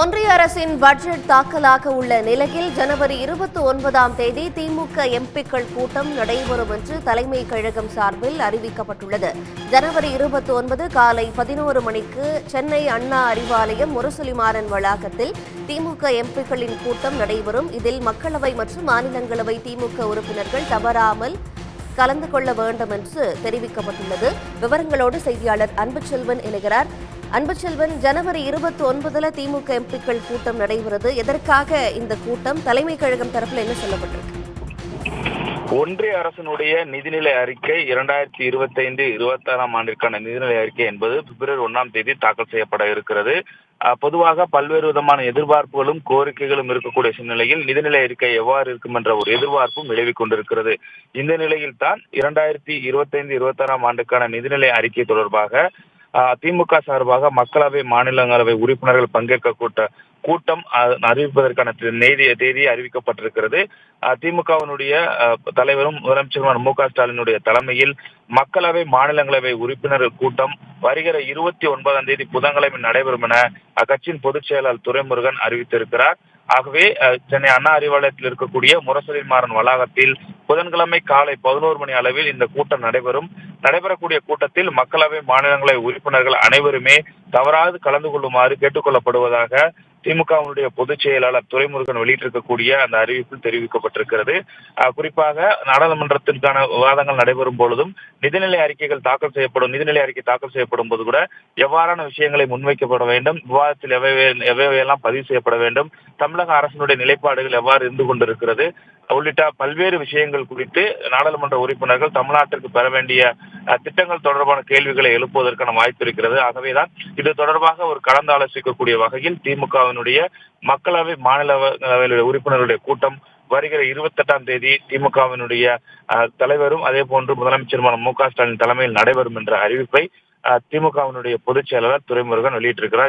ஒன்றிய அரசின் பட்ஜெட் தாக்கலாக உள்ள நிலையில் ஜனவரி 29ஆம் தேதி திமுக எம்பிக்கள் கூட்டம் நடைபெறும் என்று தலைமை கழகம் சார்பில் அறிவிக்கப்பட்டுள்ளது. ஜனவரி 29 காலை 11 மணிக்கு சென்னை அண்ணா அறிவாலயம் முரசொலிமாறன் வளாகத்தில் திமுக எம்பிக்களின் கூட்டம் நடைபெறும். இதில் மக்களவை மற்றும் மாநிலங்களவை திமுக உறுப்பினர்கள் தவறாமல் கலந்து கொள்ள வேண்டும் என்று தெரிவிக்கப்பட்டுள்ளது. விவரங்களோடு செய்தியாளர் அன்புச்செல்வன் இணைகிறார். அன்புச்செல்வன், ஜனவரி 29 திமுக எம்பிக்கள் கூட்டம் நடைபெறுது. எதற்காக இந்த கூட்டம்? தலைமை கழகம் தரப்பில் என்ன சொல்லப்பட்டிருக்கு? ஒன்றிய அரசினுடைய நிதிநிலை அறிக்கை 2025-26ஆம் ஆண்டிற்கான நிதிநிலை அறிக்கை என்பது பிப்ரவரி 1ஆம் தேதி தாக்கல் செய்யப்பட இருக்கிறது. பொதுவாக பல்வேறு விதமான எதிர்பார்ப்புகளும் கோரிக்கைகளும் இருக்கக்கூடிய சூழ்நிலையில் நிதிநிலை அறிக்கை எவ்வாறு இருக்கும் என்ற ஒரு எதிர்பார்ப்பும் நிலவிக் கொண்டிருக்கிறது. இந்த நிலையில் தான் 2025-26ஆம் ஆண்டுக்கான நிதிநிலை அறிக்கை தொடர்பாக திமுக சார்பாக மக்களவை மாநிலங்களவை உறுப்பினர்கள் பங்கேற்க கூட்டம் அறிவிப்பதற்கான தேதி அறிவிக்கப்பட்டிருக்கிறது. திமுகவினுடைய தலைவரும் முதலமைச்சருமான மு.க. ஸ்டாலினுடைய தலைமையில் மக்களவை மாநிலங்களவை உறுப்பினர்கள் கூட்டம் வருகிற 29ஆம் தேதி புதன்கிழமை நடைபெறும் என அக்கட்சியின் பொதுச் செயலாளர் துரைமுருகன் அறிவித்திருக்கிறார். ஆகவே சென்னை அண்ணா அறிவாலயத்தில் இருக்கக்கூடிய முரசொலிமாறன் வளாகத்தில் புதன்கிழமை காலை 11 மணி அளவில் இந்த கூட்டம் நடைபெறக்கூடிய கூட்டத்தில் மக்களவை மாநிலங்களவை உறுப்பினர்கள் அனைவருமே தவறாது கலந்து கொள்ளுமாறு கேட்டுக்கொள்ளப்படுவதாக திமுகவினுடைய பொதுச் செயலாளர் துரைமுருகன் வெளியிட்டிருக்கக்கூடிய அந்த அறிவிப்பில் தெரிவிக்கப்பட்டிருக்கிறது. குறிப்பாக நாடாளுமன்றத்திற்கான விவாதங்கள் நடைபெறும் பொழுதும் நிதிநிலை அறிக்கை தாக்கல் செய்யப்படும் போது கூட எவ்வாறான விஷயங்களை முன்வைக்கப்பட வேண்டும், விவாதத்தில் எவையெல்லாம் பதிவு செய்யப்பட வேண்டும், தமிழக அரசினுடைய நிலைப்பாடுகள் எவ்வாறு இருந்து கொண்டிருக்கிறது உள்ளிட்ட பல்வேறு விஷயங்கள் குறித்து நாடாளுமன்ற உறுப்பினர்கள் தமிழ்நாட்டிற்கு பெற வேண்டிய திட்டங்கள் தொடர்பான கேள்விகளை எழுப்புவதற்கான வாய்ப்பு இருக்கிறது. ஆகவேதான் இது தொடர்பாக ஒரு கலந்து ஆலோசிக்கக்கூடிய வகையில் திமுகவினுடைய மக்களவை மாநிலங்களவை உறுப்பினர்களுடைய கூட்டம் வருகிற 28ஆம் தேதி திமுகவினுடைய தலைவரும் அதே போன்று முதலமைச்சருமான மு.க. ஸ்டாலின் தலைமையில் நடைபெறும் என்ற அறிவிப்பை திமுகவினுடைய பொதுச் செயலாளர் துரைமுருகன் வெளியிட்டிருக்கிறார்.